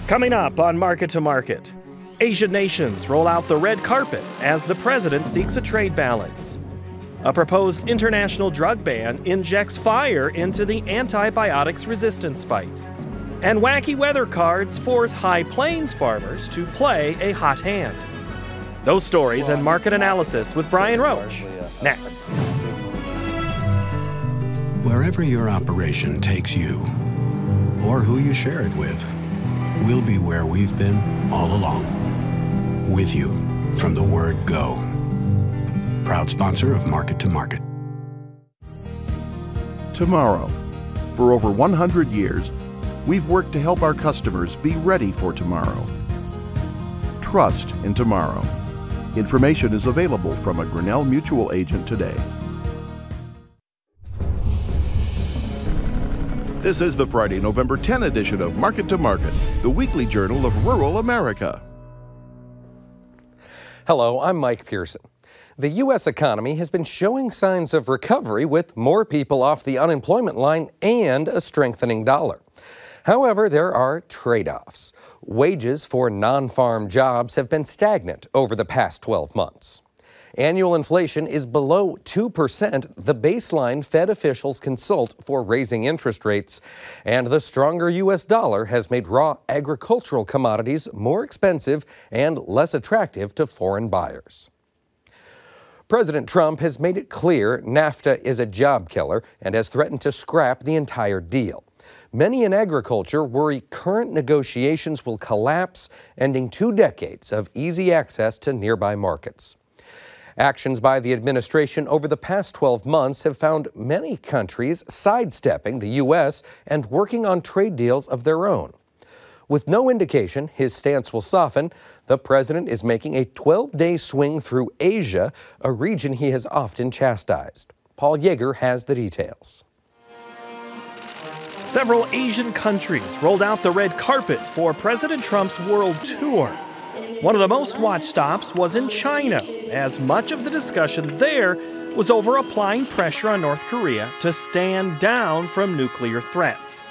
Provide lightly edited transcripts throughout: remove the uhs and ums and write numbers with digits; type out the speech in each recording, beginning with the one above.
Coming up on Market to Market, Asian nations roll out the red carpet as the president seeks a trade balance. A proposed international drug ban injects fire into the antibiotics resistance fight. And wacky weather cards force High Plains farmers to play a hot hand. Those stories and market analysis with Brian Roach, next. Wherever your operation takes you, or who you share it with, we'll be where we've been all along. With you from the word go. Proud sponsor of Market to Market. Tomorrow. For over 100 years, we've worked to help our customers be ready for tomorrow. Trust in tomorrow. Information is available from a Grinnell Mutual agent today. This is the Friday, November 10 edition of Market to Market, the weekly journal of rural America. Hello, I'm Mike Pearson. The U.S. economy has been showing signs of recovery with more people off the unemployment line and a strengthening dollar. However, there are trade-offs. Wages for non-farm jobs have been stagnant over the past 12 months. Annual inflation is below 2%, the baseline Fed officials consult for raising interest rates. And the stronger U.S. dollar has made raw agricultural commodities more expensive and less attractive to foreign buyers. President Trump has made it clear NAFTA is a job killer and has threatened to scrap the entire deal. Many in agriculture worry current negotiations will collapse, ending 2 decades of easy access to nearby markets. Actions by the administration over the past 12 months have found many countries sidestepping the U.S. and working on trade deals of their own. With no indication his stance will soften, the president is making a 12-day swing through Asia, a region he has often chastised. Paul Yeager has the details. Several Asian countries rolled out the red carpet for President Trump's world tour. One of the most watched stops was in China, as much of the discussion there was over applying pressure on North Korea to stand down from nuclear threats.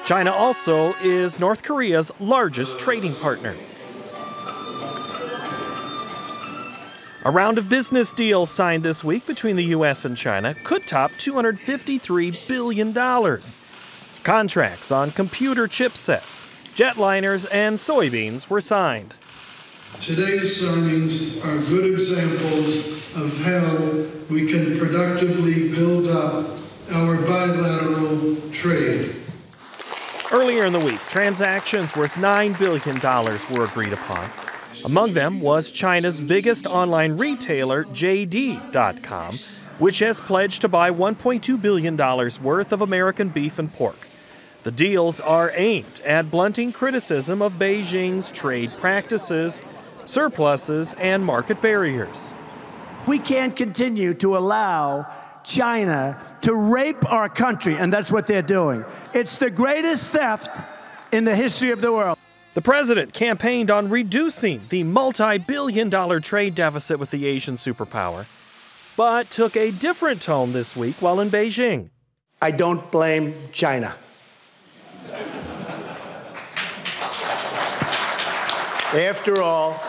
China also is North Korea's largest trading partner. A round of business deals signed this week between the U.S. and China could top $253 billion. Contracts on computer chipsets, jetliners, and soybeans were signed. Today's signings are good examples of how we can productively build up our bilateral trade. Earlier in the week, transactions worth $9 billion were agreed upon. Among them was China's biggest online retailer, JD.com, which has pledged to buy $1.2 billion worth of American beef and pork. The deals are aimed at blunting criticism of Beijing's trade practices, surpluses, and market barriers. We can't continue to allow China to rape our country, and that's what they're doing. It's the greatest theft in the history of the world. The president campaigned on reducing the multi-billion-dollar trade deficit with the Asian superpower, but took a different tone this week while in Beijing. I don't blame China. After all,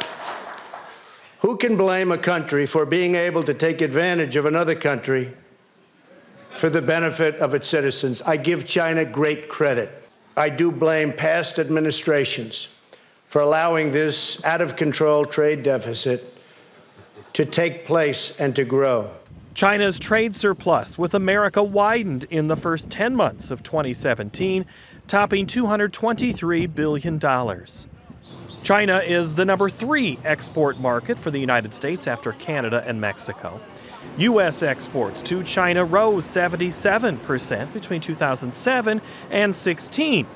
who can blame a country for being able to take advantage of another country for the benefit of its citizens? I give China great credit. I do blame past administrations for allowing this out-of-control trade deficit to take place and to grow. China's trade surplus with America widened in the first 10 months of 2017, topping $223 billion. China is the number 3 export market for the United States after Canada and Mexico. U.S. exports to China rose 77% between 2007 and 16.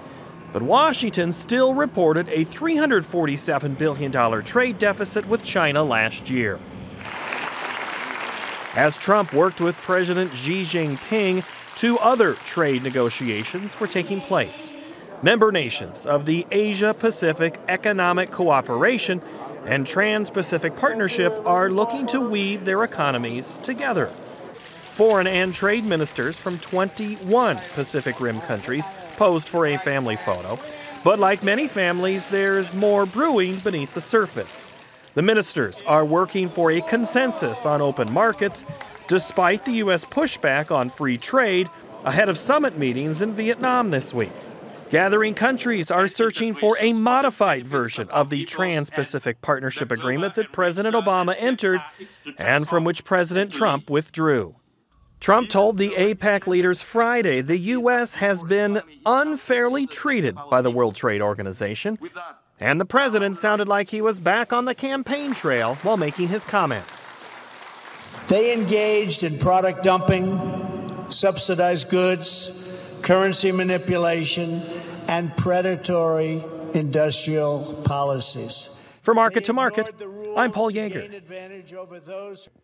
But Washington still reported a $347 billion trade deficit with China last year. As Trump worked with President Xi Jinping, 2 other trade negotiations were taking place. Member nations of the Asia-Pacific Economic Cooperation and Trans-Pacific Partnership are looking to weave their economies together. Foreign and trade ministers from 21 Pacific Rim countries posed for a family photo. But like many families, there's more brewing beneath the surface. The ministers are working for a consensus on open markets, despite the U.S. pushback on free trade ahead of summit meetings in Vietnam this week. Gathering countries are searching for a modified version of the Trans-Pacific Partnership Agreement that President Obama entered and from which President Trump withdrew. Trump told the APEC leaders Friday the U.S. has been unfairly treated by the World Trade Organization, and the president sounded like he was back on the campaign trail while making his comments. They engaged in product dumping, subsidized goods, currency manipulation, and predatory industrial policies. For Market to Market, I'm Paul Yeager.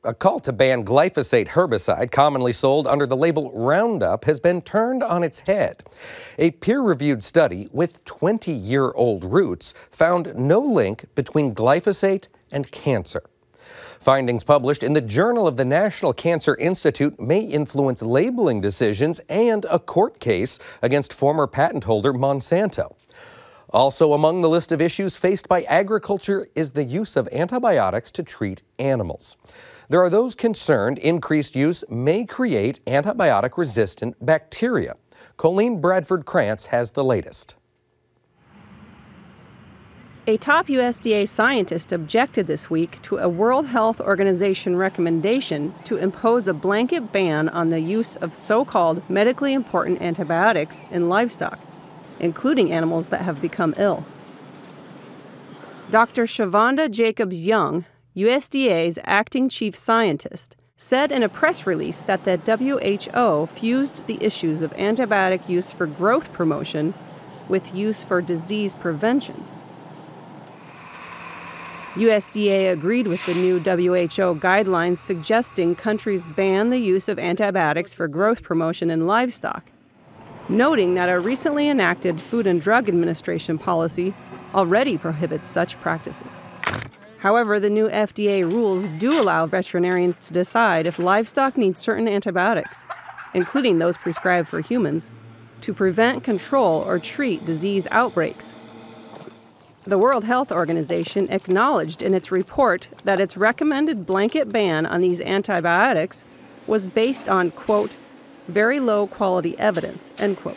A call to ban glyphosate herbicide, commonly sold under the label Roundup, has been turned on its head. A peer-reviewed study with 20-year-old roots found no link between glyphosate and cancer. Findings published in the Journal of the National Cancer Institute may influence labeling decisions and a court case against former patent holder Monsanto. Also among the list of issues faced by agriculture is the use of antibiotics to treat animals. There are those concerned increased use may create antibiotic-resistant bacteria. Colleen Bradford-Krantz has the latest. A top USDA scientist objected this week to a World Health Organization recommendation to impose a blanket ban on the use of so-called medically important antibiotics in livestock, including animals that have become ill. Dr. Shavonda Jacobs-Young, USDA's acting chief scientist, said in a press release that the WHO fused the issues of antibiotic use for growth promotion with use for disease prevention. USDA agreed with the new WHO guidelines suggesting countries ban the use of antibiotics for growth promotion in livestock, noting that a recently enacted Food and Drug Administration policy already prohibits such practices. However, the new FDA rules do allow veterinarians to decide if livestock needs certain antibiotics, including those prescribed for humans, to prevent, control, or treat disease outbreaks. The World Health Organization acknowledged in its report that its recommended blanket ban on these antibiotics was based on, quote, very low quality evidence, end quote.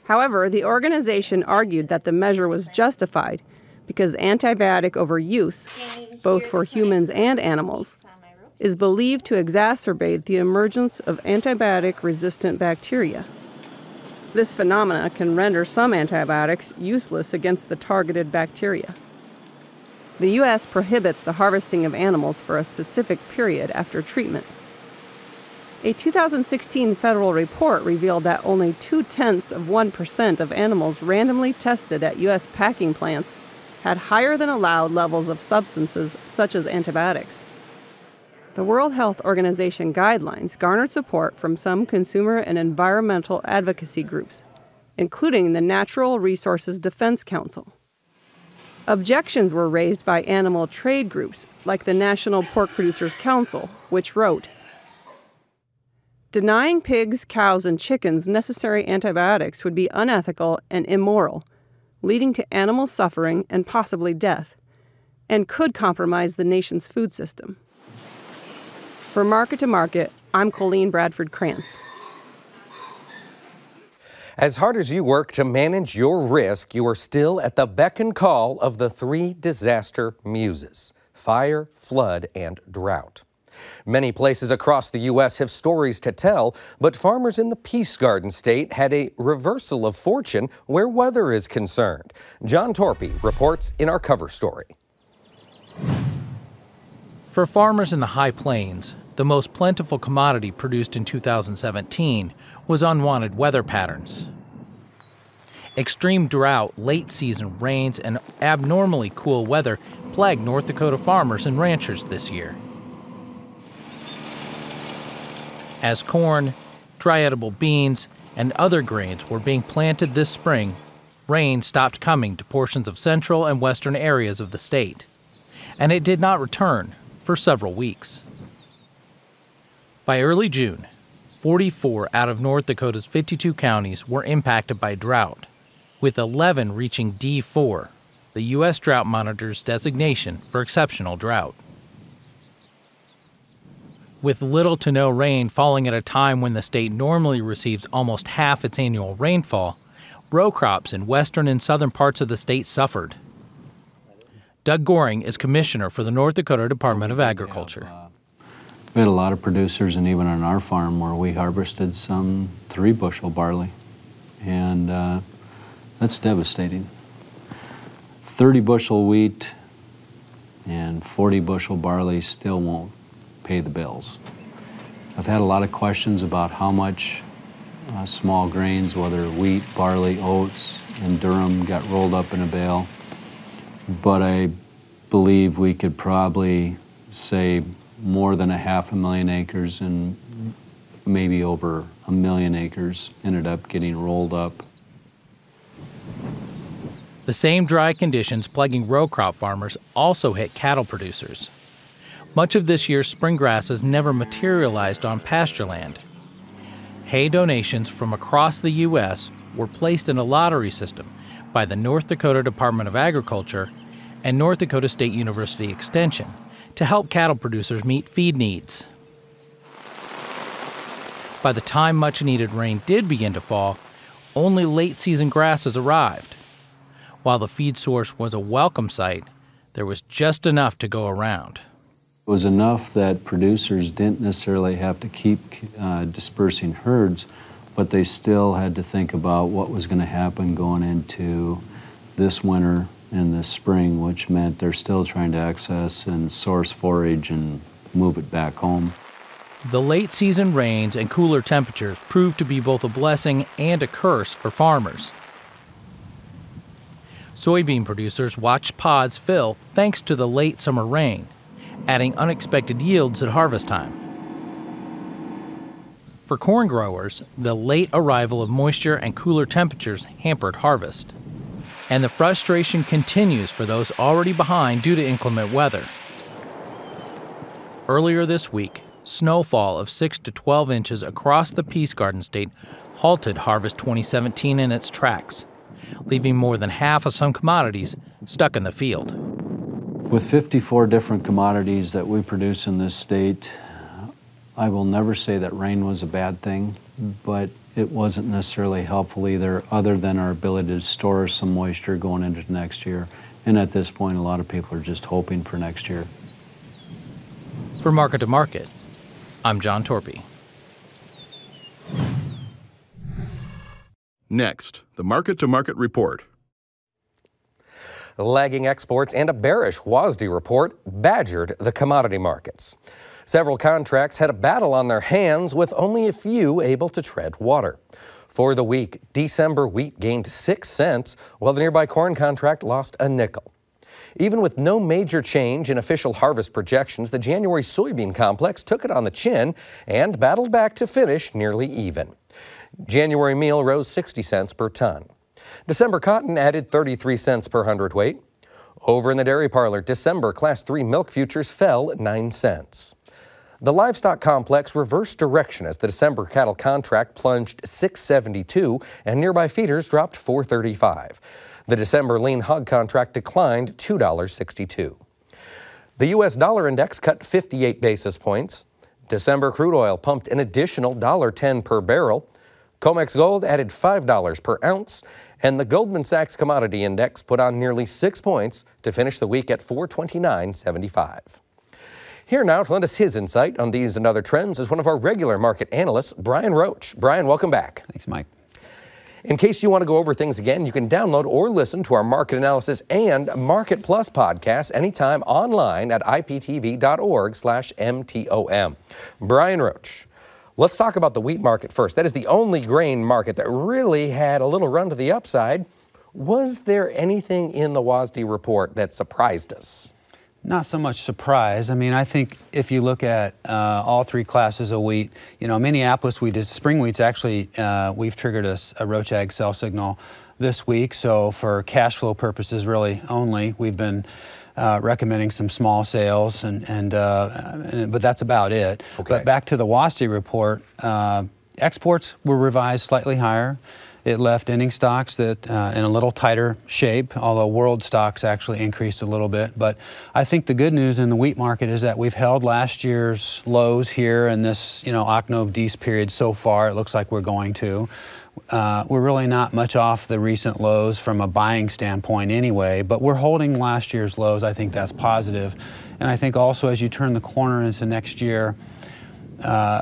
However, the organization argued that the measure was justified because antibiotic overuse, both for humans and animals, is believed to exacerbate the emergence of antibiotic-resistant bacteria. This phenomena can render some antibiotics useless against the targeted bacteria. The U.S. prohibits the harvesting of animals for a specific period after treatment. A 2016 federal report revealed that only 0.2% of animals randomly tested at U.S. packing plants had higher than allowed levels of substances such as antibiotics. The World Health Organization guidelines garnered support from some consumer and environmental advocacy groups, including the Natural Resources Defense Council. Objections were raised by animal trade groups like the National Pork Producers Council, which wrote, "Denying pigs, cows, and chickens necessary antibiotics would be unethical and immoral, leading to animal suffering and possibly death, and could compromise the nation's food system." For Market to Market, I'm Colleen Bradford-Krantz. As hard as you work to manage your risk, you are still at the beck and call of the three disaster muses: fire, flood, and drought. Many places across the U.S. have stories to tell, but farmers in the Peace Garden state had a reversal of fortune where weather is concerned. John Torpy reports in our cover story. For farmers in the High Plains, the most plentiful commodity produced in 2017 was unwanted weather patterns. Extreme drought, late-season rains, and abnormally cool weather plagued North Dakota farmers and ranchers this year. As corn, dry edible beans, and other grains were being planted this spring, rain stopped coming to portions of central and western areas of the state, and it did not return for several weeks. By early June, 44 out of North Dakota's 52 counties were impacted by drought. with 11 reaching D4, the U.S. Drought Monitor's designation for exceptional drought. With little to no rain falling at a time when the state normally receives almost half its annual rainfall, row crops in western and southern parts of the state suffered. Doug Goring is commissioner for the North Dakota Department of Agriculture. We had a lot of producers, and even on our farm, where we harvested some 3-bushel barley, and that's devastating. 30-bushel wheat and 40-bushel barley still won't pay the bills. I've had a lot of questions about how much small grains, whether wheat, barley, oats, and durum, got rolled up in a bale, but I believe we could probably say more than 500,000 acres, and maybe over 1 million acres ended up getting rolled up. The same dry conditions plaguing row crop farmers also hit cattle producers. Much of this year's spring grasses never materialized on pasture land. Hay donations from across the U.S. were placed in a lottery system by the North Dakota Department of Agriculture and North Dakota State University Extension to help cattle producers meet feed needs. By the time much-needed rain did begin to fall, only late-season grasses arrived. While the feed source was a welcome sight, there was just enough to go around. It was enough that producers didn't necessarily have to keep dispersing herds, but they still had to think about what was going to happen going into this winter and this spring, which meant they're still trying to access and source forage and move it back home. The late-season rains and cooler temperatures proved to be both a blessing and a curse for farmers. Soybean producers watched pods fill thanks to the late summer rain, adding unexpected yields at harvest time. For corn growers, the late arrival of moisture and cooler temperatures hampered harvest. And the frustration continues for those already behind due to inclement weather. Earlier this week, snowfall of 6 to 12 inches across the Peace Garden State halted harvest 2017 in its tracks, leaving more than half of some commodities stuck in the field. With 54 different commodities that we produce in this state, I will never say that rain was a bad thing, but it wasn't necessarily helpful either, other than our ability to store some moisture going into next year. And at this point, a lot of people are just hoping for next year. For Market to Market, I'm John Torpy. Next, the Market to Market report. Lagging exports and a bearish WASDE report badgered the commodity markets. Several contracts had a battle on their hands, with only a few able to tread water. For the week, December wheat gained 6 cents, while the nearby corn contract lost a nickel. Even with no major change in official harvest projections, the January soybean complex took it on the chin and battled back to finish nearly even. January meal rose 60 cents per ton. December cotton added 33 cents per hundredweight. Over in the dairy parlor, December Class 3 milk futures fell 9 cents. The livestock complex reversed direction as the December cattle contract plunged $6.72 and nearby feeders dropped $4.35. The December lean hog contract declined $2.62. The U.S. dollar index cut 58 basis points. December crude oil pumped an additional $1.10 per barrel. COMEX gold added $5 per ounce, and the Goldman Sachs Commodity Index put on nearly 6 points to finish the week at 429.75. Here now to lend us his insight on these and other trends is one of our regular market analysts, Brian Roach. Brian, welcome back. Thanks, Mike. In case you want to go over things again, you can download or listen to our market analysis and Market Plus podcasts anytime online at iptv.org/MTOM. Brian Roach. Let's talk about the wheat market first. That is the only grain market that really had a little run to the upside. Was there anything in the WASDE report that surprised us? Not so much surprise. I mean, I think if you look at all three classes of wheat, you know, Minneapolis wheat is spring wheat's actually, we've triggered a Roach Ag sell signal this week. So for cash flow purposes, really only, we've been recommending some small sales, but that's about it. Okay. But back to the WASDE report, exports were revised slightly higher. It left ending stocks that in a little tighter shape, although world stocks actually increased a little bit. But I think the good news in the wheat market is that we've held last year's lows here in this, Octave-Dece period so far. It looks like we're going to. We're really not much off the recent lows from a buying standpoint anyway, but we're holding last year's lows. I think that's positive. And I think also as you turn the corner into next year,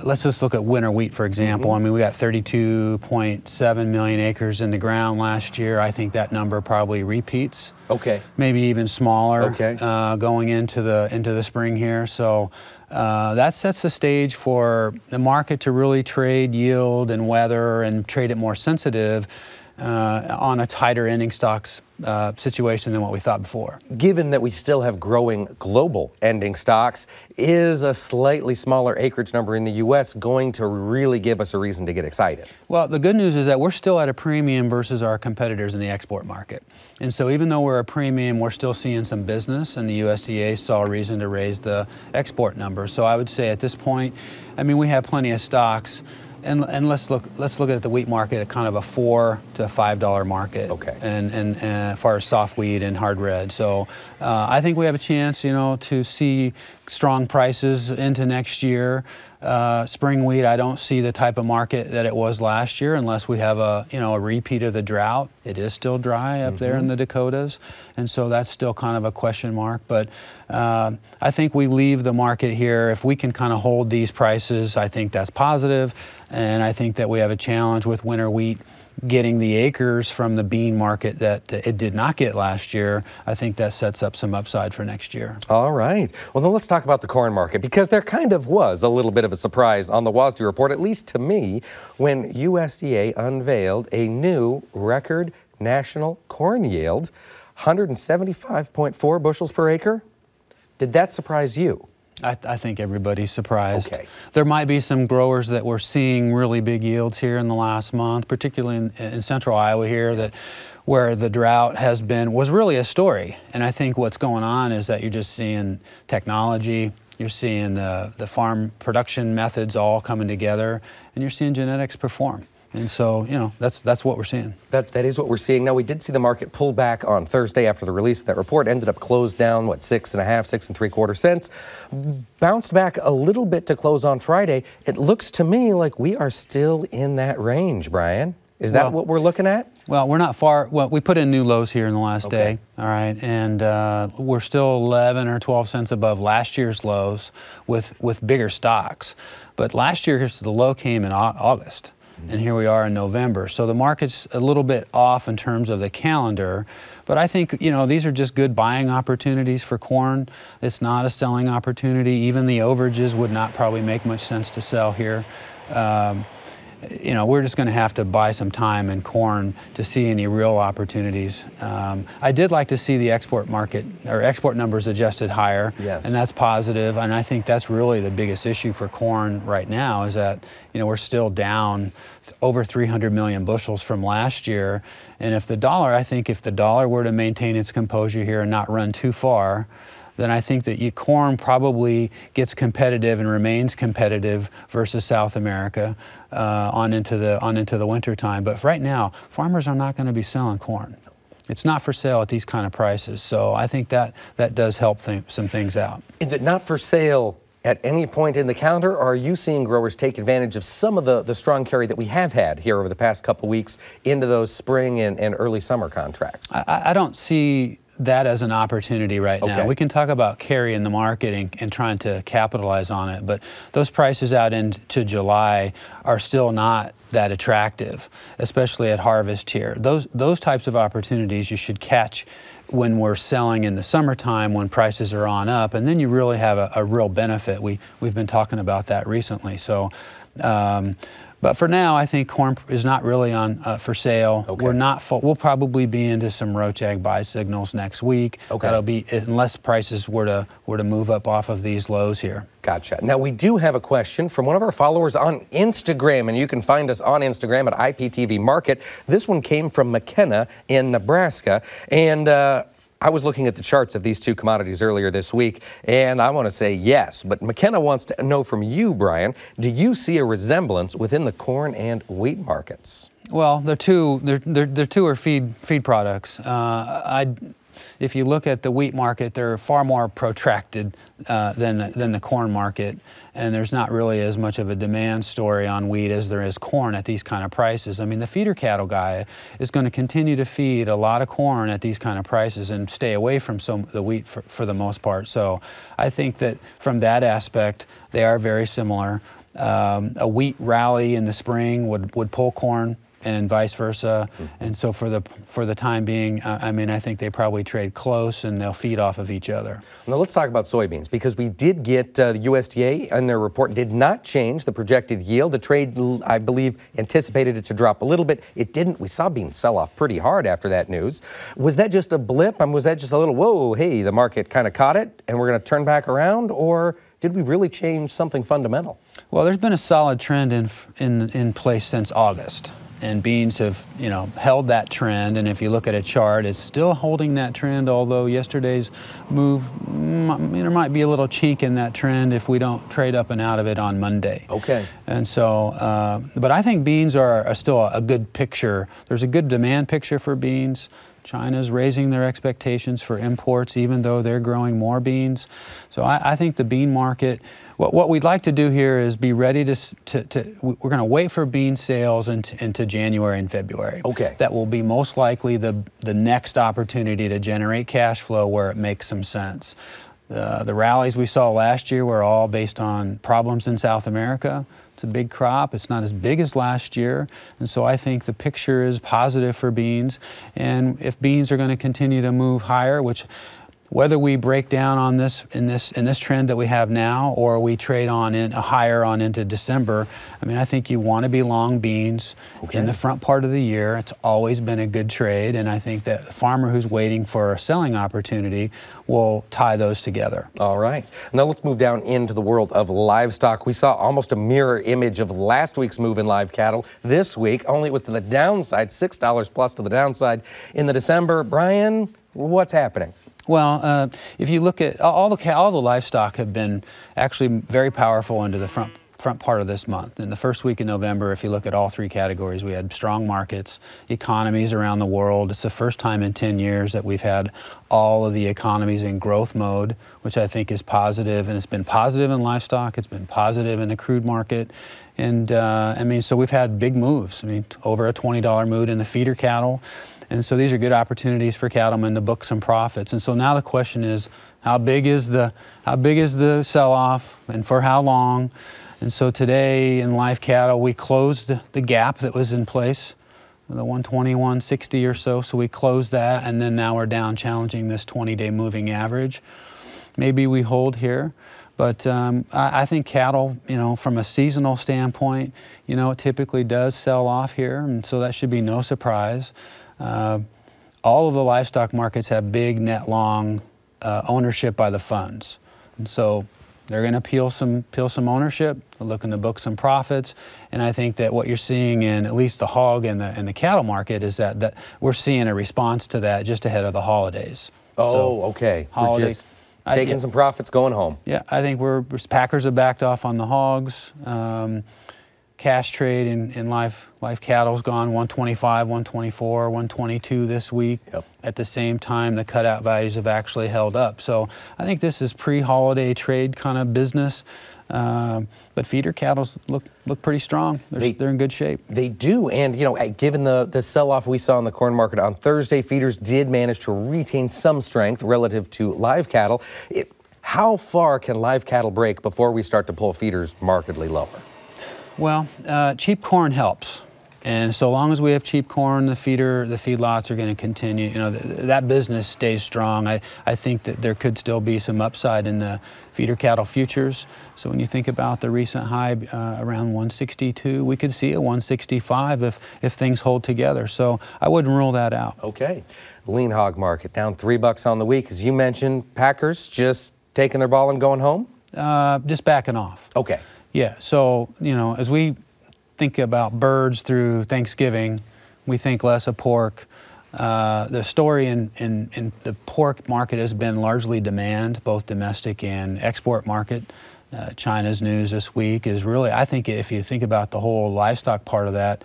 let's just look at winter wheat, for example. I mean, we got 32.7 million acres in the ground last year. I think that number probably repeats. Okay. Maybe even smaller. Okay. Going into the spring here. So that sets the stage for the market to really trade yield and weather and trade it more sensitive on a tighter ending stocks situation than what we thought before. Given that we still have growing global ending stocks, is a slightly smaller acreage number in the U.S. going to really give us a reason to get excited? Well, the good news is that we're still at a premium versus our competitors in the export market. And so even though we're a premium, we're still seeing some business, and the USDA saw a reason to raise the export number. So I would say at this point, I mean, we have plenty of stocks. And let's look at the wheat market at kind of a $4 to $5 market. Okay. And as far as soft wheat and hard red. So I think we have a chance, to see strong prices into next year. Spring wheat, I don't see the type of market that it was last year unless we have a repeat of the drought. It is still dry up there in the Dakotas, and so that's still kind of a question mark. But I think we leave the market here. If we can kind of hold these prices, I think that's positive, and I think that we have a challenge with winter wheat getting the acres from the bean market that it did not get last year. I think that sets up some upside for next year. All right. Well, then let's talk about the corn market, because there kind of was a little bit of a surprise on the WASDE report, at least to me, when USDA unveiled a new record national corn yield, 175.4 bushels per acre. Did that surprise you? I think everybody's surprised. Okay. There might be some growers that were seeing really big yields here in the last month, particularly in central Iowa here, that where the drought was really a story. And I think what's going on is that you're just seeing technology, you're seeing the farm production methods all coming together, and you're seeing genetics perform. And so, that's what we're seeing. That is what we're seeing. Now, we did see the market pull back on Thursday after the release of that report. Ended up closed down, 6 3/4 cents. Bounced back a little bit to close on Friday. It looks to me like we are still in that range, Brian. Is that what we're looking at? Well, we're not far. Well, we put in new lows here in the last day, all right, and we're still 11 or 12 cents above last year's lows with bigger stocks. But last year, the low came in August. And here we are in November. So the market's a little bit off in terms of the calendar. But I think, these are just good buying opportunities for corn. It's not a selling opportunity. Even the overages would not probably make much sense to sell here. We're just going to have to buy some time in corn to see any real opportunities. I did like to see the export market or export numbers adjusted higher, and that's positive. And I think that's really the biggest issue for corn right now is that we're still down over 300 million bushels from last year. And if the dollar were to maintain its composure here and not run too far, then I think that corn probably gets competitive and remains competitive versus South America on into the winter time. But right now, farmers are not going to be selling corn. It's not for sale at these kind of prices. So I think that does help some things out. Is it not for sale at any point in the calendar, or are you seeing growers take advantage of some of the strong carry that we have had here over the past couple weeks into those spring and early summer contracts? I don't see that as an opportunity right now. We can talk about carry in the market and trying to capitalize on it, but those prices out into July are still not that attractive, especially at harvest here. Those types of opportunities you should catch when we're selling in the summertime when prices are on up, and then you really have a real benefit. We've been talking about that recently. So. But for now, I think corn is not really on for sale. We're not. We'll probably be into some Roach Ag buy signals next week. That'll be unless prices were to move up off of these lows here. Gotcha. Now, we do have a question from one of our followers on Instagram, and you can find us on Instagram at IPTV Market. This one came from McKenna in Nebraska, and I was looking at the charts of these two commodities earlier this week, and I want to say yes. But McKenna wants to know from you, Brian, do you see a resemblance within the corn and wheat markets? Well, they're two are feed products. If you look at the wheat market, they're far more protracted than the corn market, and there's not really as much of a demand story on wheat as there is corn at these kind of prices. I mean, the feeder cattle guy is going to continue to feed a lot of corn at these kind of prices and stay away from the wheat for the most part. So I think that from that aspect, they are very similar. A wheat rally in the spring would pull corn, and vice versa. And so for the time being, I mean, I think they probably trade close and they'll feed off of each other. Now let's talk about soybeans, because we did get the USDA in their report did not change the projected yield. The trade, I believe, anticipated it to drop a little bit. It didn't. We saw beans sell off pretty hard after that news. Was that just a blip? Was that just a little, whoa, hey, the market kind of caught it and we're going to turn back around? Or did we really change something fundamental? Well, there's been a solid trend in place since August. And beans have, held that trend. And if you look at a chart, it's still holding that trend, although yesterday's move, there might be a little chink in that trend if we don't trade up and out of it on Monday. Okay. And so, but I think beans are still a good picture. There's a good demand picture for beans. China's raising their expectations for imports, even though they're growing more beans. So I think the bean market, what we'd like to do here is be ready we're going to wait for bean sales into January and February. Okay. That will be most likely the next opportunity to generate cash flow where it makes some sense. The rallies we saw last year were all based on problems in South America. It's a big crop. It's not as big as last year. And so I think the picture is positive for beans. And if beans are going to continue to move higher, which whether we break down on this in this trend that we have now, or we trade on higher on into December, I mean, I think you want to be long beans in the front part of the year. It's always been a good trade, and I think that the farmer who's waiting for a selling opportunity will tie those together. All right. Now let's move down into the world of livestock. We saw almost a mirror image of last week's move in live cattle this week, only it was to the downside, $6 plus to the downside in the December. Brian, what's happening? Well, if you look at all the livestock have been actually very powerful into the front part of this month. In the first week in November, if you look at all three categories, we had strong markets, economies around the world. It's the first time in 10 years that we've had all of the economies in growth mode, which I think is positive. And it's been positive in livestock. It's been positive in the crude market. And I mean, so we've had big moves. I mean, over a $20 move in the feeder cattle. And so these are good opportunities for cattlemen to book some profits. And so now the question is, how big is the sell-off and for how long? And so today in live cattle, we closed the gap that was in place, the 120, 160 or so. So we closed that, and then now we're down challenging this 20-day moving average. Maybe we hold here. But I think cattle, from a seasonal standpoint, it typically does sell off here, and so that should be no surprise. All of the livestock markets have big net long ownership by the funds, and so they're going to peel some ownership. They're looking to book some profits, and I think that what you're seeing in at least the hog and the cattle market is that we're seeing a response to that just ahead of the holidays. Oh, so, okay. We're just taking some profits, going home. Yeah, I think Packers have backed off on the hogs. Cash trade in live cattle's gone 125, 124, 122 this week. Yep. At the same time, the cutout values have actually held up. So I think this is pre-holiday trade kind of business. But feeder cattle look pretty strong. They're in good shape. They do, and given the sell-off we saw in the corn market on Thursday, feeders did manage to retain some strength relative to live cattle. How far can live cattle break before we start to pull feeders markedly lower? Well, cheap corn helps, and so long as we have cheap corn, the feedlots are going to continue. That business stays strong. I think that there could still be some upside in the feeder cattle futures. So when you think about the recent high around 162, we could see a 165 if things hold together. So I wouldn't rule that out. Okay, lean hog market down $3 on the week, as you mentioned. Packers just taking their ball and going home? Just backing off. Okay. Yeah, so, as we think about birds through Thanksgiving, we think less of pork. The story in the pork market has been largely demand, both domestic and export market. China's news this week is really, I think if you think about the whole livestock part of that,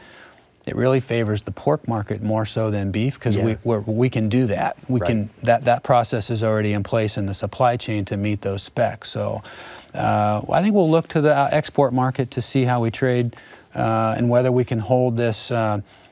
it really favors the pork market more so than beef, because Yeah. we can do that. We Right. can that process is already in place in the supply chain to meet those specs. So I think we'll look to the export market to see how we trade and whether we can hold this.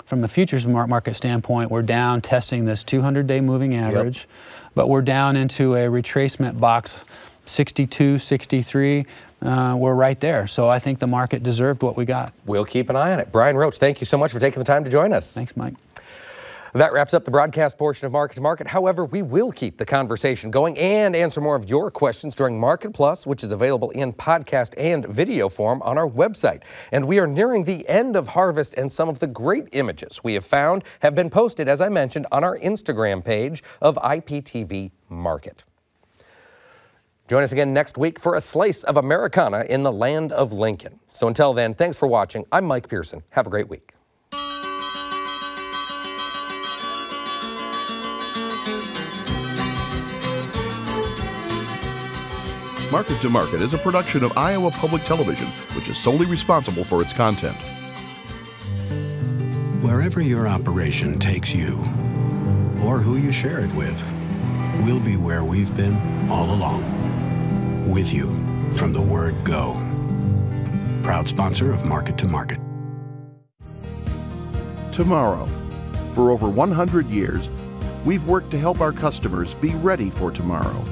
From the futures market standpoint, we're down testing this 200-day moving average, but we're down into a retracement box 62, 63. We're right there. So I think the market deserved what we got. We'll keep an eye on it. Brian Roach, thank you so much for taking the time to join us. Thanks, Mike. That wraps up the broadcast portion of Market to Market. However, we will keep the conversation going and answer more of your questions during Market Plus, which is available in podcast and video form on our website. And we are nearing the end of harvest, and some of the great images we have found have been posted, as I mentioned, on our Instagram page of IPTV Market. Join us again next week for a slice of Americana in the land of Lincoln. So until then, thanks for watching. I'm Mike Pearson. Have a great week. Market to Market is a production of Iowa Public Television, which is solely responsible for its content. Wherever your operation takes you, or who you share it with, we'll be where we've been all along. With you from the word go. Proud sponsor of Market to Market. Tomorrow. For over 100 years, we've worked to help our customers be ready for tomorrow.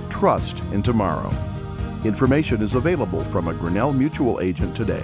Trust in tomorrow. Information is available from a Grinnell Mutual agent today.